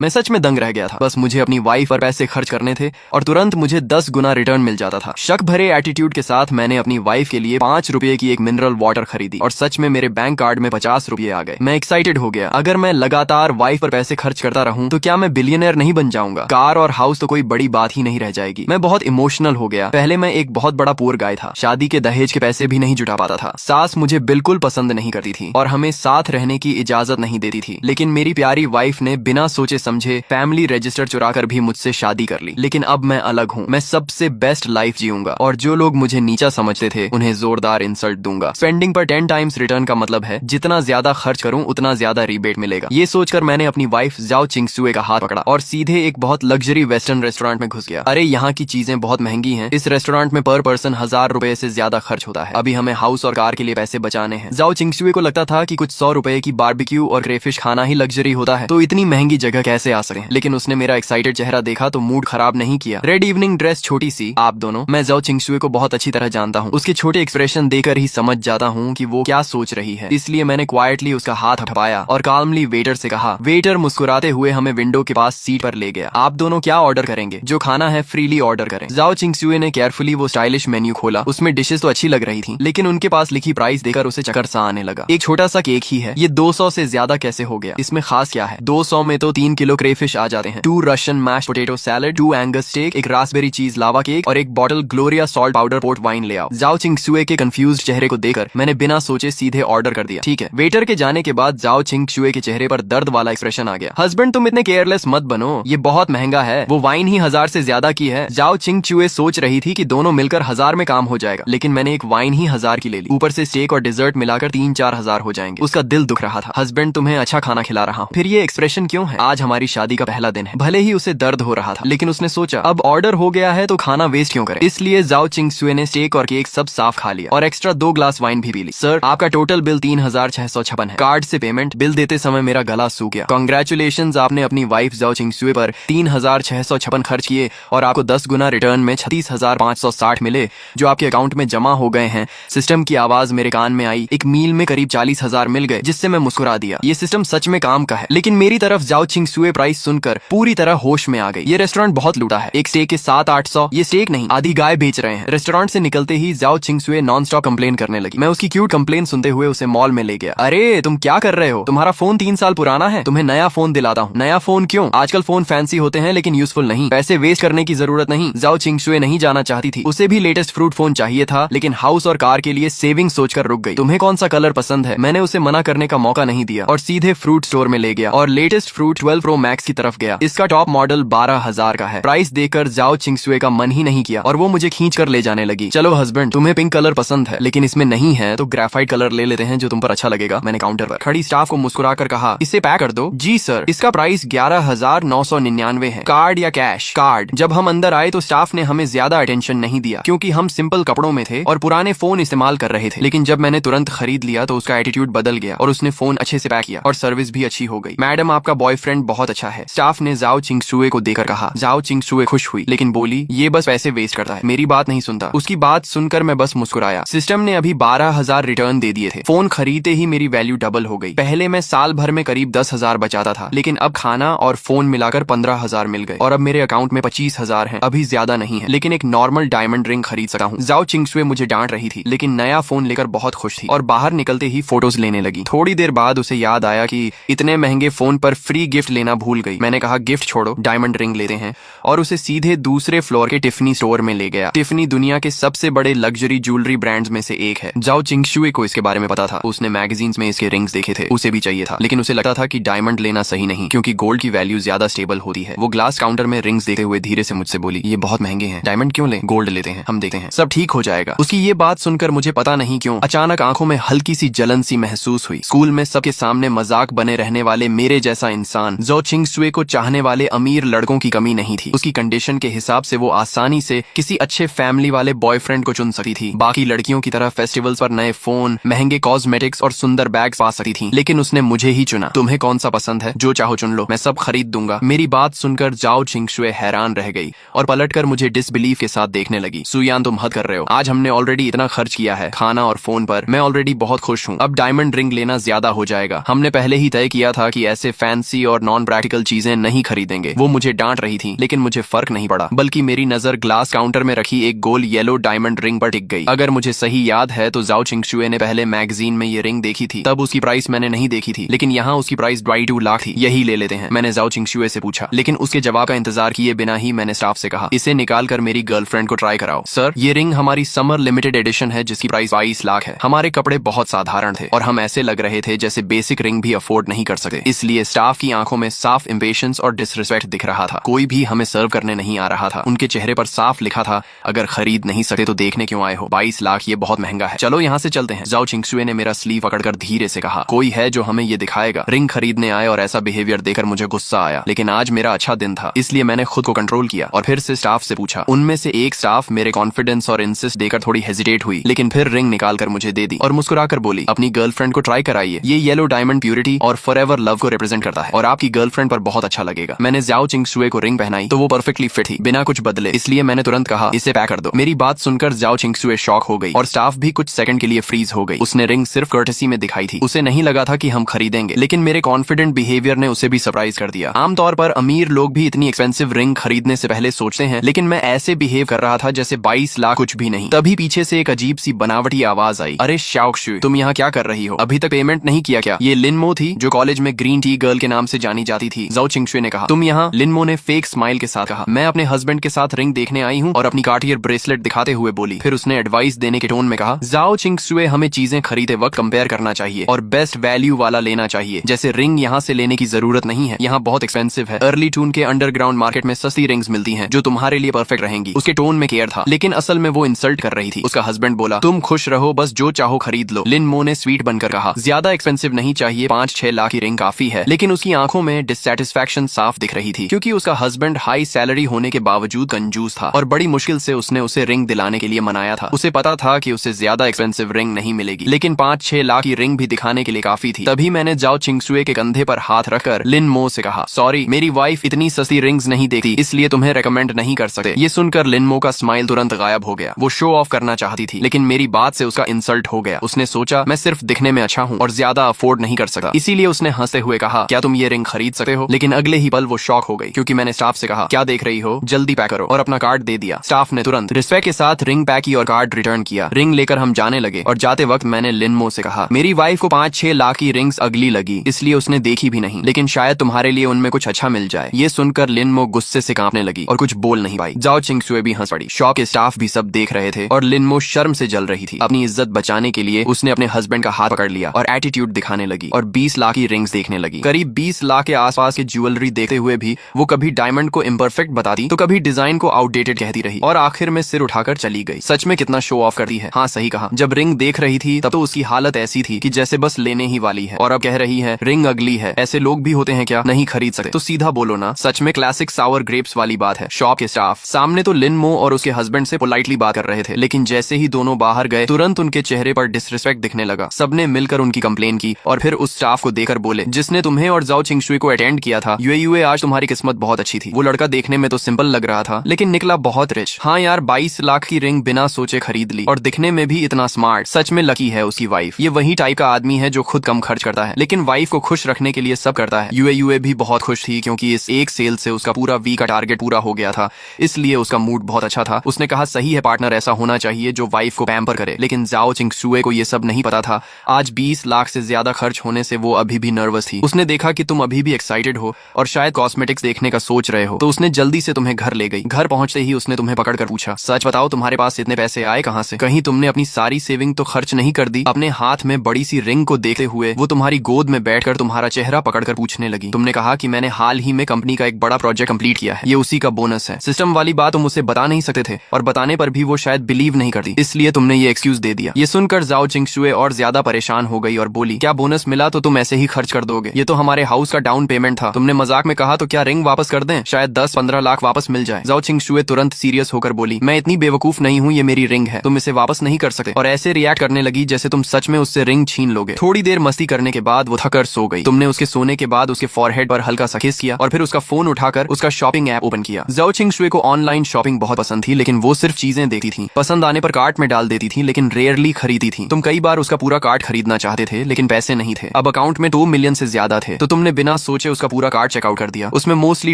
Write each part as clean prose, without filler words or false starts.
मैं सच में दंग रह गया था। बस मुझे अपनी वाइफ पर पैसे खर्च करने थे और तुरंत मुझे 10 गुना रिटर्न मिल जाता था। शक भरे एटीट्यूड के साथ मैंने अपनी वाइफ के लिए 5 रुपए की एक मिनरल वाटर खरीदी और सच में मेरे बैंक कार्ड में 50 रुपए आ गए। मैं एक्साइटेड हो गया। अगर मैं लगातार वाइफ पर पैसे खर्च करता रहूं तो क्या मैं बिलियनर नहीं बन जाऊंगा? कार और हाउस तो कोई बड़ी बात ही नहीं रह जाएगी। मैं बहुत इमोशनल हो गया। पहले मैं एक बहुत बड़ा पुअर गाय था, शादी के दहेज के पैसे भी नहीं जुटा पाता था। सास मुझे बिल्कुल पसंद नहीं करती थी और हमें साथ रहने की इजाजत नहीं देती थी। लेकिन मेरी प्यारी वाइफ ने बिना सोचे समझे फैमिली रजिस्टर चुराकर भी मुझसे शादी कर ली। लेकिन अब मैं अलग हूँ। मैं सबसे बेस्ट लाइफ जीऊंगा और जो लोग मुझे नीचा समझते थे उन्हें जोरदार इंसल्ट दूंगा। स्पेंडिंग पर 10 टाइम्स रिटर्न का मतलब है जितना ज्यादा खर्च करूं उतना ज्यादा रिबेट मिलेगा। ये सोचकर मैंने अपनी वाइफ जाओ चिंगसुए का हाथ पकड़ा और सीधे एक बहुत लग्जरी वेस्टर्न रेस्टोरेंट में घुस गया। अरे यहाँ की चीजें बहुत महंगी हैं। इस रेस्टोरेंट में पर पर्सन 1000 रुपए से ज्यादा खर्च होता है। अभी हमें हाउस और कार के लिए पैसे बचाने हैं। जाओ चिंगसुए को लगता था कि कुछ 100 रुपए की बारबेक्यू और क्रेफिश खाना ही लग्जरी होता है, तो इतनी महंगी जगह कैसे आ सके। लेकिन उसने मेरा एक्साइटेड चेहरा देखा तो मूड खराब नहीं किया। रेड इवनिंग ड्रेस छोटी सी, आप दोनों। मैं जाओ चिंगसुए को बहुत अच्छी तरह जानता हूँ। उसके छोटे एक्सप्रेशन देकर ही समझ जाता हूँ कि वो क्या सोच रही है। इसलिए मैंने क्वाइटली उसका हाथ हटवाया और काल्मली वेटर से कहा। वेटर मुस्कुराते हुए हमें विंडो के पास सीट पर ले गया। आप दोनों क्या ऑर्डर करेंगे? जो खाना है फ्रीली ऑर्डर करें। जाओ चिंगसुए ने केयरफुली वो स्टाइलिश मेन्यू खोला। उसमें डिशेस तो अच्छी लग रही थी, लेकिन उनके पास लिखी प्राइस देकर उसे चक्कर सा आने लगा। एक छोटा सा केक ही है, ये 200 से ज्यादा कैसे हो गया? इसमें खास क्या है? 200 में तो 3 किलो क्रेफिश आ जाते हैं, 2 Russian mash potato salad, 2 Angus steak, एक रास्पबेरी चीज लावा केक और एक bottle Gloria salt powder port wine ले आओ। जाओ चिंगसुए के कंफ्यूज्ड चेहरे को देखकर मैंने बिना सोचे सीधे ऑर्डर कर दिया। ठीक है। वेटर के जाने के बाद जाओ चिंगसुए के चेहरे पर दर्द वाला एक्सप्रेशन आ गया। हस्बैंड तुम इतने केयरलेस मत बनो, ये बहुत महंगा है। वो वाइन ही 1000 से ज्यादा की है। जाओ चिंगसुए सोच रही थी कि दोनों मिलकर 1000 में काम हो जाएगा, लेकिन मैंने एक वाइन ही 1000 की ले ली। ऊपर से स्टेक और डिजर्ट मिलाकर 3-4 हजार हो जाएंगे। उसका दिल दुख रहा था। हस्बैंड तुम्हें अच्छा खाना खिला रहा हूँ, फिर ये एक्सप्रेशन क्यों है? आज हमारी शादी का पहला दिन है। भले ही उसे दर्द हो रहा था, लेकिन उसने सोचा अब ऑर्डर हो गया है तो खाना वेस्ट क्यों करें। इसलिए जाओ चिंगसुए ने स्टेक और केक सब साफ खा लिया और एक्स्ट्रा 2 ग्लास वाइन भी पी ली। सर आपका टोटल बिल 3656 है। कार्ड से पेमेंट। बिल देते समय मेरा गला सूख गया। कांग्रेचुलेशंस, आपने अपनी वाइफ जाओ चिंगसुए पर 3656 खर्च किए और आपको 10 गुना रिटर्न में 36,560 मिले जो आपके अकाउंट में जमा हो गए हैं। सिस्टम की आवाज मेरे कान में आई। एक मील में करीब 40,000 मिल गए, जिससे मैं मुस्कुरा दिया। ये सिस्टम सच में काम का है। लेकिन मेरी तरफ जाओ चिंगसुए प्राइस सुनकर पूरी तरह होश में आ गई। ये रेस्टोरेंट बहुत लूटा है। एक स्टेक के 700-800। ये स्टेक नहीं, आधी गाय बेच रहे हैं। रेस्टोरेंट से निकलते ही जाओ चिंगसुए नॉन स्टॉप कंप्लेन करने लगी। मैं उसकी क्यूट कंप्लेन सुनते हुए उसे मॉल में ले गया। अरे तुम क्या कर रहे हो? तुम्हारा फोन 3 साल पुराना है, तुम्हें नया फोन दिलाता हूँ। नया फोन क्यों? आजकल फोन फैंसी होते हैं लेकिन यूजफुल नहीं। पैसे वेस्ट करने की जरूरत नहीं। जाओ चिंगसुए नहीं जाना चाहती थी। उसे भी लेटेस्ट फ्रूट फोन चाहिए था, लेकिन हाउस और कार के लिए सेविंग सोचकर रुक गई। तुम्हें कौन सा कलर पसंद है? मैंने उसे मना करने का मौका नहीं दिया और सीधे फ्रूट स्टोर में ले गया और लेटेस्ट फ्रूट 12 प्रो मैक्स की तरफ गया। इसका टॉप मॉडल 12,000 का है। प्राइस देकर जाओ चिंगसुए का मन ही नहीं किया और वो मुझे खींच कर ले जाने लगी। चलो हस्बैंड, तुम्हें पिंक कलर पसंद है लेकिन इसमें नहीं है तो ग्रेफाइट कलर ले लेते हैं जो तुम पर अच्छा लगेगा। मैंने काउंटर पर खड़ी स्टाफ को मुस्कुरा कर कहा, इसे पैक कर दो। जी सर। इसका प्राइस 11,999 है। कार्ड या कैश? कार्ड। जब हम अंदर आए तो स्टाफ ने हमें ज्यादा अटेंशन नहीं दिया क्योंकि हम सिंपल कपड़ों में थे और पुराने फोन इस्तेमाल कर रहे थे। लेकिन जब मैंने तुरंत खरीद लिया तो उसका एटीट्यूड बदल गया और उसने फोन अच्छे से पैक किया और सर्विस भी अच्छी हो गई। मैडम आपका बॉयफ्रेंड बहुत अच्छा है, स्टाफ ने जाओ चिंगसुए को देकर कहा। जाओ चिंगसुए खुश हुई लेकिन बोली, ये बस पैसे वेस्ट करता है, मेरी बात नहीं सुनता। उसकी बात सुनकर मैं बस मुस्कुराया। सिस्टम ने अभी 12,000 रिटर्न दे दिए थे। फोन खरीदते ही मेरी वैल्यू डबल हो गई। पहले मैं साल भर में करीब 10,000 बचाता था, लेकिन अब खाना और फोन मिलाकर 15,000 मिल गए और अब मेरे अकाउंट में 25,000 हैं। अभी ज्यादा नहीं है, लेकिन एक नॉर्मल डायमंड रिंग खरीद सका हूँ। जाओ चिंगसुए मुझे डांट रही थी लेकिन नया फोन लेकर बहुत खुश थी और बाहर निकलते ही फोटोज लेने लगी। थोड़ी देर बाद उसे याद आया कि इतने महंगे फोन पर फ्री गिफ्ट लेना भूल गई। मैंने कहा गिफ्ट छोड़ो, डायमंड रिंग लेते हैं और उसे सीधे दूसरे फ्लोर के टिफनी स्टोर में ले गया। टिफनी दुनिया के सबसे बड़े लग्जरी ज्वेलरी ब्रांड्स में से एक है। जाओ चिंगसुए को इसके बारे में पता था। उसने मैगजीन्स में इसके रिंग्स देखे थे, उसे भी चाहिए था, लेकिन उसे लगता था कि डायमंड लेना सही नहीं क्योंकि गोल्ड की वैल्यू ज्यादा स्टेबल होती है। वो ग्लास काउंटर में रिंग्स देखते हुए धीरे से मुझसे बोली, ये बहुत महंगे हैं, डायमंड क्यों लें, गोल्ड लेते हैं, हम देखते हैं, सब ठीक हो जाएगा। उसकी ये बात सुनकर मुझे पता नहीं क्यों अचानक आंखों में हल्की सी जलन सी महसूस हुई। स्कूल में सबके सामने मजाक बने रहने वाले मेरे जैसा इंसान जाओ चिंगसुए को चाहने वाले अमीर लड़कों की कमी नहीं थी। उसकी कंडीशन के हिसाब से वो आसानी से किसी अच्छे फैमिली वाले बॉयफ्रेंड को चुन सकती थी। बाकी लड़कियों की तरह फेस्टिवल्स पर नए फोन, महंगे कॉस्मेटिक्स और सुंदर बैग्स पा सकती थी, लेकिन उसने मुझे ही चुना। तुम्हें कौन सा पसंद है? जो चाहो चुन लो, मैं सब खरीद दूंगा। मेरी बात सुनकर जाओ चिंगसुए हैरान रह गई और पलटकर मुझे डिसबिलीफ के साथ देखने लगी। सुयान तुम हद कर रहे हो, आज हमने ऑलरेडी इतना खर्च किया है खाना और फोन पर, मैं ऑलरेडी बहुत खुश हूँ। अब डायमंड रिंग लेना ज्यादा हो जाएगा। हमने पहले ही तय किया था कि ऐसे फैंसी और नॉन प्रैक्टिकल चीजें नहीं खरीदेंगे। वो मुझे डांट रही थी, लेकिन मुझे फर्क नहीं पड़ा, बल्कि मेरी नजर ग्लास काउंटर में रखी एक गोल येलो डायमंड रिंग पर टिक गई। अगर मुझे सही याद है तो जाओ चिंगशुए ने पहले मैगजीन में ये रिंग देखी थी, तब उसकी प्राइस मैंने नहीं देखी थी, लेकिन यहाँ उसकी प्राइस 22 लाख थी। यही ले लेते हैं, मैंने जाओ चिंगशुए से पूछा, लेकिन उसके जवाब का इंतजार किए बिना ही मैंने स्टाफ से कहा, इसे निकाल कर मेरी गर्लफ्रेंड को ट्राई कराओ। सर, ये रिंग हमारी समर लिमिटेड एडिशन है जिसकी प्राइस 22 लाख है। हमारे कपड़े बहुत साधारण थे और हम ऐसे लग रहे थे जैसे बेसिक रिंग भी अफोर्ड नहीं कर सकते, इसलिए स्टाफ की आंखों में साफ इम्पेशंस और डिसरिस्पेक्ट दिख रहा था। कोई भी हमें सर्व करने नहीं आ रहा था। उनके चेहरे पर साफ लिखा था, अगर खरीद नहीं सकते तो देखने क्यों आए हो, 22 लाख ये बहुत महंगा है, चलो यहाँ से चलते हैं। जाओ चिंगशुए ने मेरा स्लीव पकड़कर धीरे से कहा, कोई है जो हमें ये दिखाएगा। रिंग खरीदने आए और ऐसा बिहेवियर देखकर मुझे गुस्सा आया, लेकिन आज मेरा अच्छा दिन था, इसलिए मैंने खुद को कंट्रोल किया और फिर से स्टाफ से पूछा। उनमें से एक स्टाफ मेरे कॉन्फिडेंस और इंसिस्ट देकर थोड़ी हेजिटेट हुई, लेकिन फिर रिंग निकाल कर मुझे दे दी और मुस्कुराकर बोली, अपनी गर्लफ्रेंड को ट्राई कराइए, ये येलो डायमंड प्यूरिटी और फॉरएवर लव को रिप्रेजेंट करता है और आपकी गर्लफ्रेंड पर बहुत अच्छा लगेगा। मैंने जाओ चिंगशुए को रिंग पहनाई तो वो परफेक्टली फिट थी, बिना कुछ बदले, इसलिए मैंने तुरंत कहा, इसे पैक कर दो। मेरी बात सुनकर जाओ चिंगशुए शॉक हो गई और स्टाफ भी कुछ सेकंड के लिए फ्रीज हो गई। उसने रिंग सिर्फ कर्टेसी में दिखाई थी, उसे नहीं लगा था कि हम खरीदेंगे, लेकिन मेरे कॉन्फिडेंट बिहेवियर ने उसे भी सरप्राइज कर दिया। आमतौर पर अमीर लोग भी इतनी एक्सपेंसिव रिंग खरीदने से पहले सोचते हैं, लेकिन मैं ऐसे बिहेव कर रहा था जैसे 22 लाख कुछ भी नहीं। तभी पीछे से एक अजीब सी बनावटी आवाज आई, अरे शाओक्षु, तुम यहाँ क्या कर रही हो, अभी तक पेमेंट नहीं किया क्या? ये लिनमो थी जो कॉलेज में ग्रीन टी गर्ल के नाम से जानी जाती थी। जाओ चिंगशुए ने कहा, तुम यहाँ? लिनमो ने फेक स्माइल के साथ कहा, मैं अपने हस्बैंड के साथ रिंग देखने आई हूँ, और अपनी कार्टियर ब्रेसलेट दिखाते हुए बोली। फिर उसने एडवाइस देने के टोन में कहा, जाओ चिंगशुए, हमें चीजें खरीदे वक्त कंपेयर करना चाहिए और बेस्ट वैल्यू वाला लेना चाहिए। जैसे रिंग यहाँ से लेने की जरूरत नहीं है, यहाँ बहुत एक्सपेंसिव है। अर्ली टून के अंडरग्राउंड मार्केट में सस्ती रिंग्स मिलती हैं जो तुम्हारे लिए परफेक्ट रहेंगी। उसके टोन में केयर था, लेकिन असल में वो इंसल्ट कर रही थी। उसका हस्बैंड बोला, तुम खुश रहो, बस जो चाहो खरीद लो। लिनमो ने स्वीट बनकर कहा, ज्यादा एक्सपेंसिव नहीं चाहिए, 5-6 लाख की रिंग काफी है। लेकिन उसकी आंखों में डिससैटिस्फैक्शन साफ दिख रही थी, क्योंकि उसका हस्बैंड हाई सैलरी होने के बावजूद कंजूस था और बड़ी मुश्किल से उसने उसे रिंग दिलाने के लिए मनाया था। उसे पता था कि उसे ज्यादा एक्सपेंसिव रिंग नहीं मिलेगी, लेकिन 5-6 लाख की रिंग भी दिखाने के लिए काफी थी। तभी मैंने जाओ चिंगशुए के कंधे पर हाथ रखकर लिनमो से कहा, सॉरी, मेरी वाइफ इतनी सस्ती रिंग्स नहीं देती, इसलिए तुम्हें रेकमेंड नहीं कर सकते। ये सुनकर लिनमो का स्माइल तुरंत गायब हो गया। वो शो ऑफ करना चाहती थी, लेकिन मेरी बात से उसका इंसल्ट हो गया। उसने सोचा मैं सिर्फ दिखने में अच्छा हूँ और ज्यादा अफोर्ड नहीं कर सकता, इसीलिए उसने हंसते हुए कहा, क्या तुम ये रिंग खरीद सकते हो? लेकिन अगले ही पल वो शॉक हो गई, क्योंकि मैंने स्टाफ से कहा, क्या देख रही हो, जल्दी पैक करो, और अपना कार्ड दे दिया। स्टाफ ने तुरंत रिस्पेक्ट के साथ रिंग पैक की और कार्ड रिटर्न किया। रिंग लेकर हम जाने लगे और जाते वक्त मैंने लिनमो से कहा, मेरी वाइफ को 5-6 लाख की रिंग्स अगली लगी, इसलिए उसने देखी भी नहीं, लेकिन शायद तुम्हारे लिए उनमें कुछ अच्छा मिल जाए। ये सुनकर लिनमो गुस्से से कांपने लगी और कुछ बोल नहीं पाई। जाओ चिंगशुए भी हंस पड़ी। शॉप के स्टाफ भी सब देख रहे थे और लिनमो शर्म से जल रही थी। अपनी इज्जत बचाने के लिए उसने अपने हस्बैंड का हाथ पकड़ लिया और एटीट्यूड दिखाने लगी और 20 लाख की रिंग्स देखने लगी। करीब 20 लाख के आसपास की ज्वेलरी देखते हुए भी वो कभी डायमंड को इम्परफेक्ट बताती तो कभी डिजाइन को आउटडेटेड कहती रही और आखिर में सिर उठाकर चली गई। सच में कितना शो ऑफ करती है। हाँ, सही कहा। जब रिंग देख रही थी तब तो उसकी हालत ऐसी थी कि जैसे बस लेने ही वाली है, और अब कह रही है रिंग अगली है। ऐसे लोग भी होते हैं क्या, नहीं खरीद सकते तो सीधा बोलो ना। सच में क्लासिक सावर ग्रेप्स वाली बात है। शॉप के स्टाफ सामने तो लिनमो और उसके हस्बैंड से पोलाइटली बात कर रहे थे, लेकिन जैसे ही दोनों बाहर गए तुरंत उनके चेहरे पर डिसरिस्पेक्ट दिखने लगा। सबने मिलकर उनकी कंप्लेन की और फिर उस स्टाफ को देकर बोले, जिसने तुम्हें और जाओ चिंगशुए को अटेंड किया था, यूए आज तुम्हारी किस्मत बहुत अच्छी थी। वो लड़का देखने में तो सिंपल लग रहा था, लेकिन निकला बहुत रिच। हाँ यार, 22 लाख की रिंग बिना सोचे खरीद ली और दिखने में भी इतना स्मार्ट। सच में लकी है उसकी वाइफ। ये वही टाइप का आदमी है जो खुद कम खर्च करता है, लेकिन वाइफ को खुश रखने के लिए सब करता है। यूए भी बहुत खुश थी, क्योंकि इस एक सेल से उसका पूरा वीक का टारगेट पूरा हो गया था, इसलिए उसका मूड बहुत अच्छा था। उसने कहा, सही है पार्टनर, ऐसा होना चाहिए जो वाइफ को पैम्पर करे। लेकिन जाओ चिंगशुए को ये सब नहीं पता था। आज 20 लाख से ज्यादा खर्च होने से वो अभी भी नर्वस थी। उसने देखा कि तुम अभी भी एक्साइटेड हो और शायद कॉस्मेटिक्स देखने का सोच रहे हो, तो उसने जल्दी से तुम्हें घर ले गई। घर पहुंचते ही उसने तुम्हें पकड़कर पूछा, सच बताओ तुम्हारे पास इतने पैसे आए कहां से? कहीं तुमने अपनी सारी सेविंग तो खर्च नहीं कर दी? अपने हाथ में बड़ी सी रिंग को देखते हुए वो तुम्हारी गोद में बैठकर तुम्हारा चेहरा पकड़कर पूछने लगी। तुमने कहा कि मैंने हाल ही में कंपनी का एक बड़ा प्रोजेक्ट कंप्लीट किया है, ये उसी का बोनस है। सिस्टम वाली बात तुम उसे बता नहीं सकते थे, और बताने पर भी वो शायद बिलीव नहीं करती, इसलिए तुमने ये एक्सक्यूज दे दिया। ये सुनकर जाओ चिंगशुए और ज्यादा परेशान हो गई और बोली, क्या बोनस मिला तो तुम ऐसे ही खर्च कर दोगे? ये तो हमारे हाउस का डाउन पेमेंट था। तुमने मजाक में कहा तो क्या रिंग वापस कर दें? शायद 10-15 लाख वापस मिल जाए। जाओ चिंगशुए तुरंत सीरियस होकर बोली, मैं इतनी बेवकूफ नहीं हूँ, ये मेरी रिंग है, तुम इसे वापस नहीं कर सकते। और ऐसे रिएक्ट करने लगी जैसे तुम सच में उससे रिंग छीन लोगे। थोड़ी देर मस्ती करने के बाद वो थकर सो गई। तुमने उसके सोने के बाद उसके फॉरहेड पर हल्का सा किस किया और फिर उसका फोन उठाकर उसका शॉपिंग ऐप ओपन किया। जाओ चिंगशुए को ऑनलाइन शॉपिंग बहुत पसंद थी, लेकिन वो सिर्फ चीजें देखती थी, पसंद आने पर कार्ट में डाल देती थी, लेकिन रेयरली खरीदी थी। तुम कई बार उसका पूरा कार्ट खरीदना चाहते थे, लेकिन पैसे नहीं थे। अब अकाउंट में 2 मिलियन से ज्यादा थे, तो तुमने बिना सोचे उसका पूरा कार्ड चेकआउट कर दिया। उसमें मोस्टली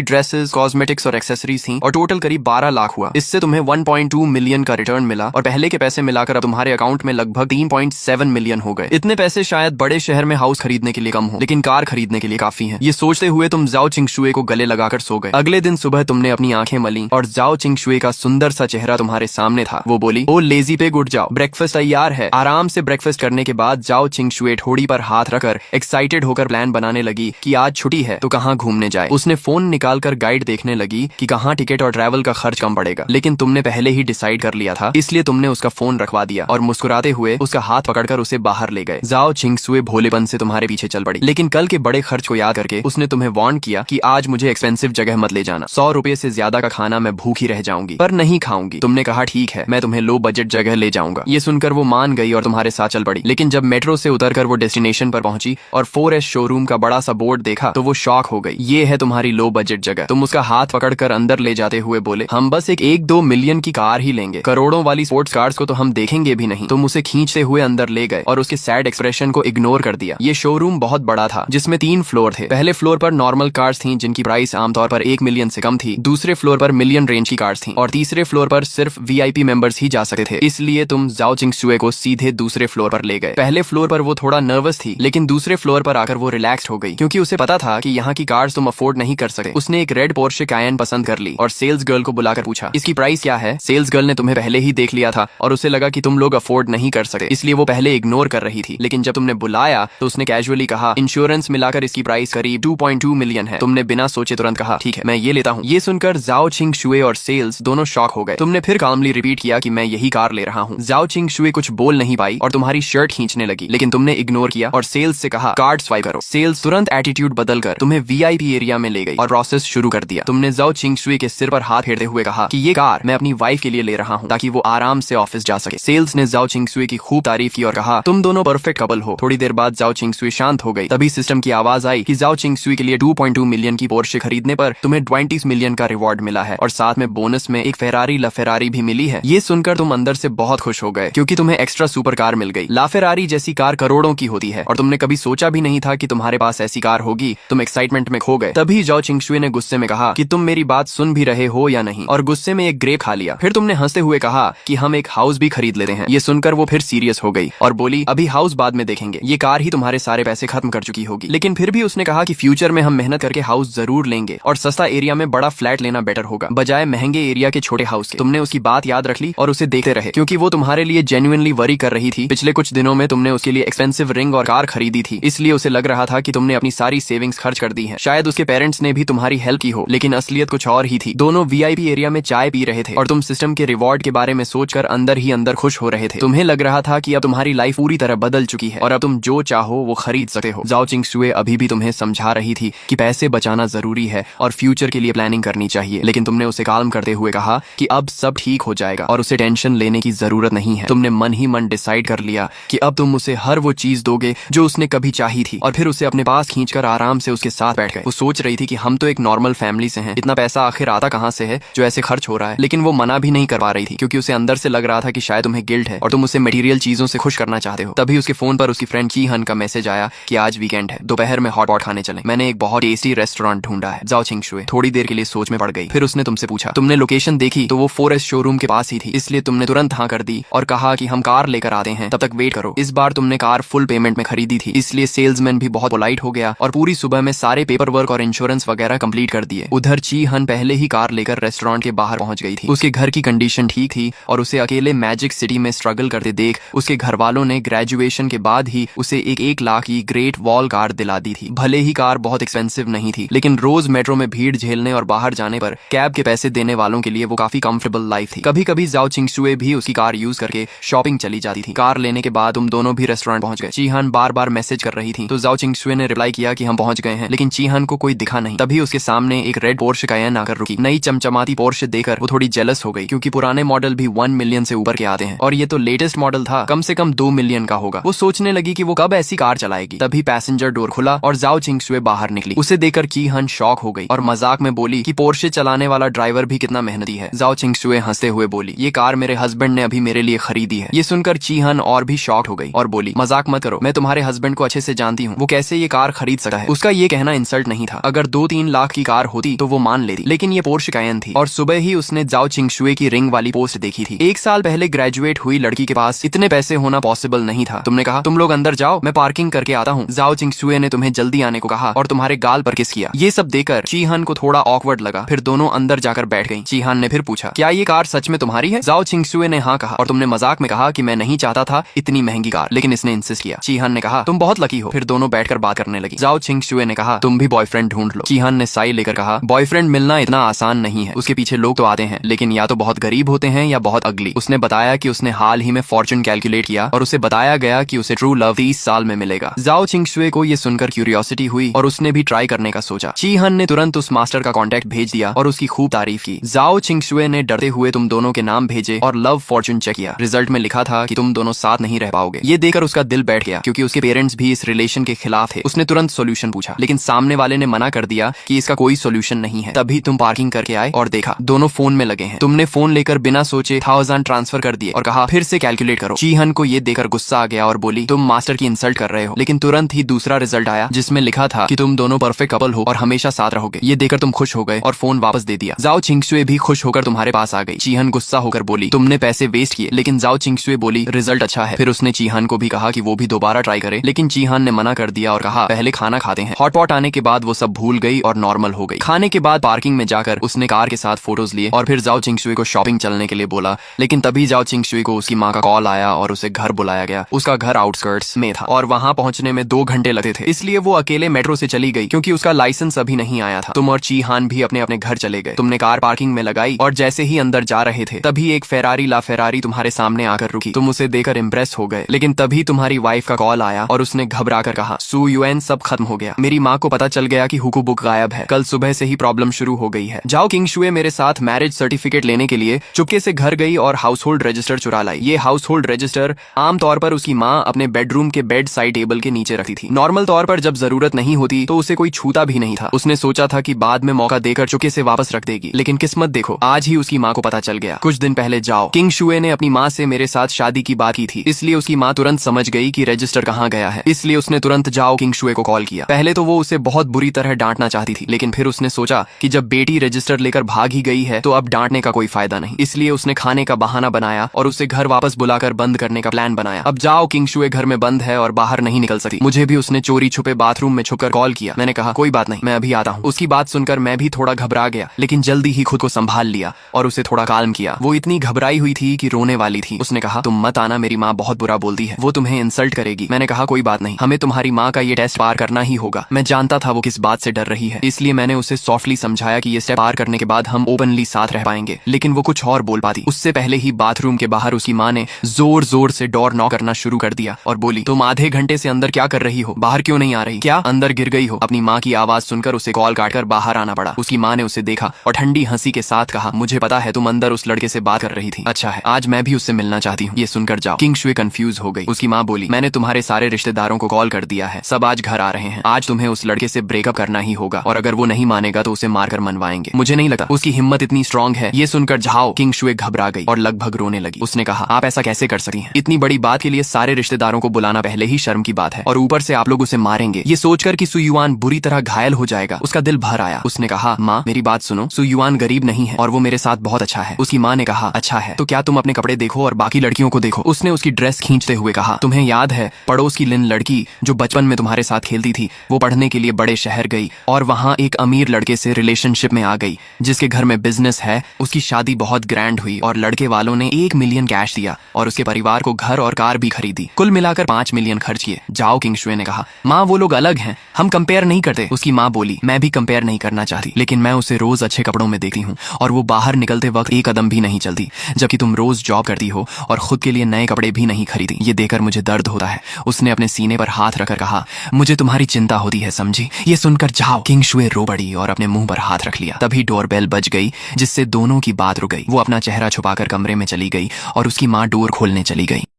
ड्रेसेस, कॉस्मेटिक्स और एक्सेसरीज थी और टोटल करीब 12 लाख हुआ। इससे तुम्हें 1.2 मिलियन का रिटर्न मिला और पहले के पैसे मिलाकर अब तुम्हारे अकाउंट में लगभग 3.7 मिलियन हो गए। इतने पैसे शायद बड़े शहर में हाउस खरीदने के लिए कम हो, लेकिन कार खरीदने के लिए काफी है। ये सोचते हुए तुम जाओ चिंगशुए को गले लगाकर सो गए। अगले दिन सुबह तुमने अपनी आंखें मली और जाओ चिंगशुए का सुंदर सा चेहरा तुम्हारे सामने था। वो बोली, ओ लेजी पे उठ जाओ, ब्रेकफास्ट तैयार है। आराम से ब्रेकफास्ट करने के बाद जाओ चिंगशुए ठोड़ी पर हाथ रखकर एक्साइटेड होकर प्लान बनाने लगी कि आज छुट्टी है तो कहाँ घूमने जाए। उसने फोन निकालकर गाइड देखने लगी कि कहाँ टिकट और ट्रैवल का खर्च कम पड़ेगा, लेकिन तुमने पहले ही डिसाइड कर लिया था, इसलिए तुमने उसका फोन रखवा दिया और मुस्कुराते हुए उसका हाथ पकड़कर उसे बाहर ले गए। जाओ चिंगशुए भोलेपन से तुम्हारे पीछे चल पड़ी, लेकिन कल के बड़े खर्च को याद करके उसने तुम्हें वार्न किया कि आज मुझे एक्सपेंसिव जगह मत ले जाना, 100 रुपए से ज्यादा का खाना मैं भूखी रह जाऊंगी, पर नहीं खाऊंगी। तुमने कहा ठीक है, मैं तुम्हें लो बजट जगह ले जाऊंगा। ये सुनकर वो मान गई और तुम्हारे साथ चल पड़ी। लेकिन जब मेट्रो से उतरकर वो डेस्टिनेशन पर पहुंची और 4S शोरूम का बड़ा सा बोर्ड देखा तो वो शॉक हो गई। ये है तुम्हारी लो बजट जगह। तुम उसका हाथ पकड़कर अंदर ले जाते हुए बोले, हम बस एक 1-2 मिलियन की कार ही लेंगे, करोड़ों वाली स्पोर्ट्स कार्स को तो हम देखेंगे भी नहीं। तुम उसे खींचते हुए अंदर ले गए और उसके सैड एक्सप्रेशन को इग्नोर कर दिया। ये शोरूम बहुत बड़ा था जिसमें 3 फ्लोर थे। पहले फ्लोर पर नॉर्मल कार्स थी जिनकी प्राइस आमतौर पर 1 मिलियन से कम थी, दूसरे फ्लोर पर मिलियन रेंज की कार्स थी और तीसरे फ्लोर पर सिर्फ VIP मेंबर्स ही जा सकते थे। इसलिए तुम जाओ चिंगशुए को सीधे दूसरे फ्लोर पर ले गए। पहले फ्लोर पर वो थोड़ा नर्वस थी, लेकिन दूसरे फ्लोर पर आकर वो रिलैक्स्ड हो गई क्योंकि उसे पता था कि यहाँ की कार्स तुम अफोर्ड नहीं कर सकते। उसने एक रेड पोर्शे कायन पसंद कर ली और सेल्स गर्ल को बुलाकर पूछा, इसकी प्राइस क्या है। सेल्स गर्ल ने तुम्हें पहले ही देख लिया था और उसे लगा कि तुम लोग अफोर्ड नहीं कर सकते, इसलिए वो पहले इग्नोर कर रही थी। लेकिन जब तुमने बुलाया तो उसने कैजुअली कहा, इंश्योरेंस मिलाकर इसकी प्राइस करीब 2.2 मिलियन है। तुमने बिना सोचे तुरंत कहा, ठीक है मैं ये लेता हूँ। ये सुनकर जाओ चिंगशुए और सेल्स दोनों शॉक हो गए। तुमने फिर कामली रिपीट किया कि मैं यही कार ले रहा हूँ। जाओ चिंगशुए कुछ बोल नहीं पाई और तुम्हारी शर्ट खींचने लगी, लेकिन तुमने इग्नोर किया और सेल्स से कहा, कार्ड स्वाइप करो। सेल्स तुरंत एटीट्यूड बदलकर तुम्हें VIP एरिया में ले गई और प्रोसेस शुरू कर दिया। तुमने जाओ चिंगशुए के सिर पर हाथ फेरते हुए कहा कि ये कार मैं अपनी वाइफ के लिए ले रहा हूँ ताकि वो आराम से ऑफिस जा सके। सेल्स ने जाओ चिंगशुए की खूब तारीफ की और कहा, तुम दोनों परफेक्ट कपल हो। थोड़ी देर बाद जाओ चिंगशुए शांत हो गई। तभी सिस्टम की आवाज आई कि जाओ चिंगशुए के लिए 2.2 मिलियन की पोर्शे खरीदने पर तुम्हें 20 मिलियन का रिवॉर्ड मिला है और साथ में बोनस में एक फेरारी लाफेरारी भी मिली है। ये सुनकर तुम अंदर से बहुत खुश हो गए क्योंकि तुम्हें एक्स्ट्रा सुपर कार मिल गई। लाफेरारी जैसी कार करोड़ों की होती है और तुमने कभी सोचा भी नहीं था कि तुम्हारे पास ऐसी कार होगी। तुम एक्साइटमेंट में खो गए। तभी जाओ चिंगशुए ने गुस्से में कहा कि तुम मेरी बात सुन भी रहे हो या नहीं, और गुस्से में एक ग्रेप खा लिया। फिर तुमने हंसते हुए कहा कि हम एक हाउस भी खरीद लेते हैं। ये सुनकर वो फिर सीरियस हो गई और बोली, अभी हाउस बाद में देखेंगे, ये कार ही तुम्हारे सारे पैसे खत्म कर चुकी होगी। लेकिन फिर भी उसने कहा कि फ्यूचर में हम मेहनत करके हाउस जरूर लेंगे और सस्ता एरिया में बड़ा फ्लैट लेना बेटर होगा बजाय महंगे एरिया के छोटे हाउस के। तुमने उसकी बात याद रख ली और उसे देखते रहे क्योंकि वो तुम्हारे लिए जेन्युइनली वरी कर रही थी। पिछले कुछ दिनों में तुमने उसके लिए एक्सपेंसिव रिंग और कार खरीदी थी, इसलिए उसे लग रहा था कि तुमने अपनी सारी सेविंग्स खर्च कर दी हैं। शायद उसके पेरेंट्स ने भी तुम्हारी हेल्प की हो, लेकिन असलियत कुछ और ही थी। दोनों VIP एरिया में चाय पी रहे थे और तुम सिस्टम के रिवॉर्ड के बारे में सोचकर अंदर ही अंदर खुश हो रहे थे। तुम्हें लग रहा था कि अब तुम्हारी लाइफ पूरी तरह बदल चुकी है और अब तुम जो चाहो वो खरीद सकते हो। जाओ चिंगशुए अभी भी तुम्हें समझा रही थी कि पैसे बचाना जरूरी है और फ्यूचर के लिए प्लानिंग करनी चाहिए, लेकिन तुमने उसे काल्म करते हुए कहा कि अब सब ठीक हो जाएगा और उसे टेंशन लेने की जरूरत नहीं है। तुमने मन ही मन डिसाइड कर लिया कि अब तुम उसे हर वो चीज दोगे जो उसने कभी चाही थी और फिर उसे अपने पास खींचकर आराम से उसके साथ बैठ गए। वो सोच रही थी कि हम तो एक नॉर्मल फैमिली से हैं, इतना पैसा आखिर आता कहाँ से है जो ऐसे खर्च हो रहा है। लेकिन वो मना भी नहीं कर पा रही थी क्योंकि उसे अंदर से लग रहा था कि शायद तुम्हें गिल्ट है और तुम उसे मटेरियल चीजों से खुश करना चाहते हो। तभी उसके फोन पर उसकी फ्रेंड की हन का मैसेज आया कि आज वीकेंड है, दोपहर में हॉट पॉट खाने चलें। मैंने एक बहुत टेस्टी रेस्टोरेंट ढूंढा है। जाओ चिंगशुए थोड़ी देर के लिए सोच में पड़ गई। फिर उसने तुमसे पूछा, तुमने लोकेशन देखी तो वो 4S शोरूम के पास ही थी, इसलिए तुमने तुरंत हाँ कर दी और कहा कि हम कार लेकर आते हैं, तब तक वेट करो। इस बार तुमने कार फुल पेमेंट में खरीदी थी, इसलिए सेल्समैन भी बहुत पोलाइट हो गया और पूरी सुबह में सारे पेपर वर्क और इंश्योरेंस वगैरह कंप्लीट कर दिए। उधर ची हन पहले ही कार लेकर रेस्टोरेंट के बाहर पहुंच गई थी। उसके घर की कंडीशन ठीक थी और उसे अकेले मैजिक सिटी में स्ट्रगल करते देख उसके घर वालों ने ग्रेजुएशन के बाद ही उसे एक 1 लाख की ग्रेट वॉल कार दिला दी थी। भले ही कार बहुत एक्सपेंसिव नहीं थी, लेकिन रोज मेट्रो में भीड़ झेलने और बाहर जाने पर कैब के पैसे देने वालों के लिए वो काफी कंफर्टेबल लाइफ थी। कभी कभी जाओ चिंगशुए भी उसकी कार यूज करके शॉपिंग चली जाती थी। कार लेने के बाद तुम दोनों भी रेस्टोरेंट पहुंच गए। चीहान बार बार मैसेज कर रही थी तो जाओ चिंगशुए ने रिप्लाई किया कि हम पहुंच गए हैं, लेकिन चीहान को कोई दिखा नहीं। तभी उसके सामने एक रेड पोर्शे कायन आकर रुकी। नई चमचमाती पोर्शे देखकर वो थोड़ी जेलस हो गई क्योंकि पुराने मॉडल भी 1 मिलियन से ऊपर के आते हैं और ये तो लेटेस्ट मॉडल था, कम से कम 2 मिलियन का होगा। वो सोचने लगी कि वो कब ऐसी कार चलाएगी। तभी पैसेंजर डोर खुला और जाओ चिंगशुए बाहर निकली। उसे देखकर चीहान शॉक हो गई और मजाक में बोली कि पोर्शे चलाने वाला ड्राइवर भी कितना मेहनती है। जाओ चिंगशुए हंसते हुए बोली, ये कार मेरे हस्बैंड ने अभी मेरे लिए खरीदी है। ये सुनकर चीहान और भी शॉक हो गई और बोली, मजाक मत करो, मैं तुम्हारे हस्बैंड को अच्छे से जानती हूँ, वो कैसे ये कार खरीद सकता है। उसका उसका ये कहना इंसल्ट नहीं था। अगर 2-3 लाख की कार होती तो वो मान लेती, लेकिन ये पोर्श कायन थी। और सुबह ही उसने जाओ चिंगशुए की रिंग वाली पोस्ट देखी थी। 1 साल पहले ग्रेजुएट हुई लड़की के पास इतने पैसे होना पॉसिबल नहीं था। तुमने कहा तुम लोग अंदर जाओ, मैं पार्किंग करके आता हूँ। जाओ चिंगशुए ने तुम्हें जल्दी आने को कहा और तुम्हारे गाल पर किस किया। ये सब देखकर चीहान को थोड़ा ऑकवर्ड लगा। फिर दोनों अंदर जाकर बैठ गई। चीहान ने फिर पूछा, क्या ये कार सच में तुम्हारी है? जाओ चिंगशुए ने हाँ कहा। और तुमने मजाक में कहा कि मैं नहीं चाहता था इतनी महंगी कार, लेकिन इसने इंसिस्ट किया। चीहान ने कहा तुम बहुत लकी हो। फिर दोनों बैठकर बात करने लगी। जाओ चिंगशुए ने कहा तुम भी बॉयफ्रेंड ढूंढ लो। चीहान ने साई लेकर कहा बॉयफ्रेंड मिलना इतना आसान नहीं है। उसके पीछे लोग तो आते हैं, लेकिन या तो बहुत गरीब होते हैं या बहुत अगली। उसने बताया कि उसने हाल ही में फॉर्चून कैलकुलेट किया और उसे बताया गया कि उसे ट्रू लव 30 साल में मिलेगा। जाओ चिंगशुए को ये सुनकर क्यूरियोसिटी हुई और उसने भी ट्राई करने का सोचा। चीहान ने तुरंत उस मास्टर का कॉन्टेक्ट भेज दिया और उसकी खूब तारीफ की। जाओ चिंगशुए ने डरते हुए तुम दोनों के नाम भेजे और लव फॉर्चून चेक किया। रिजल्ट में लिखा था कि तुम दोनों साथ नहीं रह पाओगे। ये देखकर उसका दिल बैठ गया, क्योंकि उसके पेरेंट्स भी इस रिलेशन के खिलाफ थे। उसने तुरंत सोल्यूशन पूछा, लेकिन सामने वाले ने मना कर दिया कि इसका कोई सोल्यूशन नहीं है। तभी तुम पार्किंग करके आए और देखा दोनों फोन में लगे हैं। तुमने फोन लेकर बिना सोचे 1000 ट्रांसफर कर दिए और कहा फिर से कैलकुलेट करो। चीहन को ये देखकर गुस्सा आ गया और बोली तुम मास्टर की इंसल्ट कर रहे हो। लेकिन तुरंत ही दूसरा रिजल्ट आया जिसमें लिखा था कि तुम दोनों परफेक्ट कपल हो और हमेशा साथ रहोगे। ये देखकर तुम खुश हो गए और फोन वापस दे दिया। जाओ चिंगशुए भी खुश होकर तुम्हारे पास आ गई। चीहन गुस्सा होकर बोली तुमने पैसे वेस्ट किए। लेकिन जाओ चिंगशुए बोली रिजल्ट अच्छा है। फिर उसने चीहान को भी कहा कि वो भी दोबारा ट्राई करे, लेकिन चीहान ने मना कर दिया और कहा पहले खाना खाते हैं। हॉटपॉट आने के बाद वो सब भूल गई और नॉर्मल हो गई। खाने के बाद पार्किंग में जाकर उसने कार के साथ फोटोज लिए और फिर जाओ चिंगशुए को शॉपिंग चलने के लिए बोला। लेकिन तभी जाओ चिंगशुए को उसकी माँ का कॉल आया और उसे घर बुलाया गया। उसका घर आउटस्कर्ट्स में था और वहां पहुंचने में 2 घंटे लगे थे, इसलिए वो अकेले मेट्रो से चली गई, क्योंकि उसका लाइसेंस अभी नहीं आया था। तुम और चीहान भी अपने अपने घर चले गए। तुमने कार पार्किंग में लगाई और जैसे ही अंदर जा रहे थे तभी एक फेरारी ला फेरारी तुम्हारे सामने आकर रुकी। तुम उसे देखकर इम्प्रेस हो गए, लेकिन तभी तुम्हारी वाइफ का कॉल आया और उसने घबरा कर कहा सू यूएन सब खत्म हो गया। मेरी माँ को पता चल गया कि हुकू बुक गायब है। कल सुबह से ही प्रॉब्लम शुरू हो गई है। जाओ किंगशुए मेरे साथ मैरिज सर्टिफिकेट लेने के लिए चुपके से घर गई और हाउस होल्ड रजिस्टर चुरा लाई। ये हाउस होल्ड रजिस्टर आमतौर पर उसकी माँ अपने बेडरूम के बेड साइड टेबल के नीचे रखती थी। नॉर्मल तौर पर जब जरूरत नहीं होती तो उसे कोई छूता भी नहीं था। उसने सोचा था कि बाद में मौका देकर चुपके से वापस रख देगी, लेकिन किस्मत देखो आज ही उसकी माँ को पता चल गया। कुछ दिन पहले जाओ किंगशुए ने अपनी माँ से मेरे साथ शादी की बात की थी, इसलिए उसकी माँ तुरंत समझ गई कि रजिस्टर कहाँ गया है। इसलिए उसने तुरंत जाओ किंगशुए को कॉल किया। पहले तो वो उसे बहुत बुरी तरह डांटना चाहती थी, लेकिन फिर उसने सोचा कि जब बेटी रजिस्टर लेकर भाग ही गई है तो अब डांटने का कोई फायदा नहीं। इसलिए उसने खाने का बहाना बनाया और उसे घर वापस बुलाकर बंद करने का प्लान बनाया। अब जाओ किंगशुए घर में बंद है और बाहर नहीं निकल सकती। मुझे भी उसने चोरी छुपे बाथरूम में छुपकर कॉल किया। मैंने कहा कोई बात नहीं, मैं अभी आता हूँ। उसकी बात सुनकर मैं भी थोड़ा घबरा गया, लेकिन जल्दी ही खुद को संभाल लिया और उसे थोड़ा काल्म किया। वो इतनी घबराई हुई थी कि रोने वाली थी। उसने कहा तुम मत आना, मेरी माँ बहुत बुरा बोलती है, वो तुम्हें इंसल्ट करेगी। मैंने कहा कोई बात नहीं, हमें तुम्हारी माँ का ये टेस्ट पार करना ही होगा। मैं जानता था वो किस बात से डर रही है, इसलिए मैंने उसे सॉफ्टली समझाया कि ये स्टेप पार करने के बाद हम ओपनली साथ रह पाएंगे। लेकिन वो कुछ और बोल पाती। उससे पहले ही बाथरूम के बाहर उसकी माँ ने जोर जोर से डोर नॉक करना शुरू कर दिया और बोली तुम आधे घंटे से अंदर क्या कर रही हो? बाहर क्यों नहीं आ रही? क्या अंदर गिर गई हो? अपनी माँ की आवाज सुनकर उसे कॉल काटकर बाहर आना पड़ा। उसकी माँ ने उसे देखा और ठंडी हंसी के साथ कहा मुझे पता है तुम अंदर उस लड़के से बात कर रही थी। अच्छा है, आज मैं भी उससे मिलना चाहती हूँ। ये सुनकर जाओ किंगशुए कंफ्यूज हो गई। उसकी माँ बोली मैंने तुम्हारे सारे रिश्तेदारों को कॉल कर दिया है, सब आज घर आ रहे हैं। आज तुम्हें उस लड़के से ब्रेकअप करना ही होगा और अगर वो नहीं मानेगा तो उसे मारकर मनवाएंगे। मुझे नहीं लगता उसकी हिम्मत इतनी स्ट्रांग है। ये सुनकर जाओ किंगशुए घबरा गई और लगभग रोने लगी। उसने कहा आप ऐसा कैसे कर सकती हैं? इतनी बड़ी बात के लिए सारे रिश्तेदारों को बुलाना पहले ही शर्म की बात है और ऊपर से आप लोग उसे मारेंगे। ये सोचकर कि सुयुआन बुरी तरह घायल हो जाएगा उसका दिल भर आया। उसने कहा माँ मेरी बात सुनो, सुयुआन गरीब नहीं है और वो मेरे साथ बहुत अच्छा है। उसकी माँ ने कहा अच्छा है तो क्या तुम अपने कपड़े देखो और बाकी लड़कियों को देखो। उसने उसकी ड्रेस खींचते हुए कहा तुम्हें याद है पड़ोस की लिन लड़की जो बचपन में तुम्हारे साथ खेलती थी, वो पढ़ने के लिए बड़े शहर गई और वहाँ एक अमीर लड़के से रिलेशनशिप में आ गई जिसके घर में बिजनेस है। उसकी शादी बहुत ग्रैंड हुई और लड़के वालों ने 1 मिलियन कैश दिया और उसके परिवार को घर और कार भी खरीदी। कुल मिलाकर 5 मिलियन खर्च किए। जाओ किंगशुए ने कहा माँ वो लोग अलग हैं, हम कंपेयर नहीं करते। उसकी माँ बोली मैं भी कंपेयर नहीं करना चाहती, लेकिन मैं उसे रोज अच्छे कपड़ों में देखती हूँ और वो बाहर निकलते वक्त एक कदम भी नहीं चलती, जबकि तुम रोज जॉब करती हो और खुद के लिए नए कपड़े भी नहीं खरीदी। ये देखकर मुझे दर्द होता है। उसने अपने सीने पर हाथ रखकर कहा मुझे तुम्हारी चिंता होती है, समझी? ये सुनकर जाओ किंगशुए रो पड़ी और अपने मुंह पर हाथ रख लिया। तभी डोरबेल बज गई जिससे दोनों की बात रुक गई। वो अपना चेहरा छुपाकर कमरे में चली गई और उसकी माँ डोर खोलने चली गई।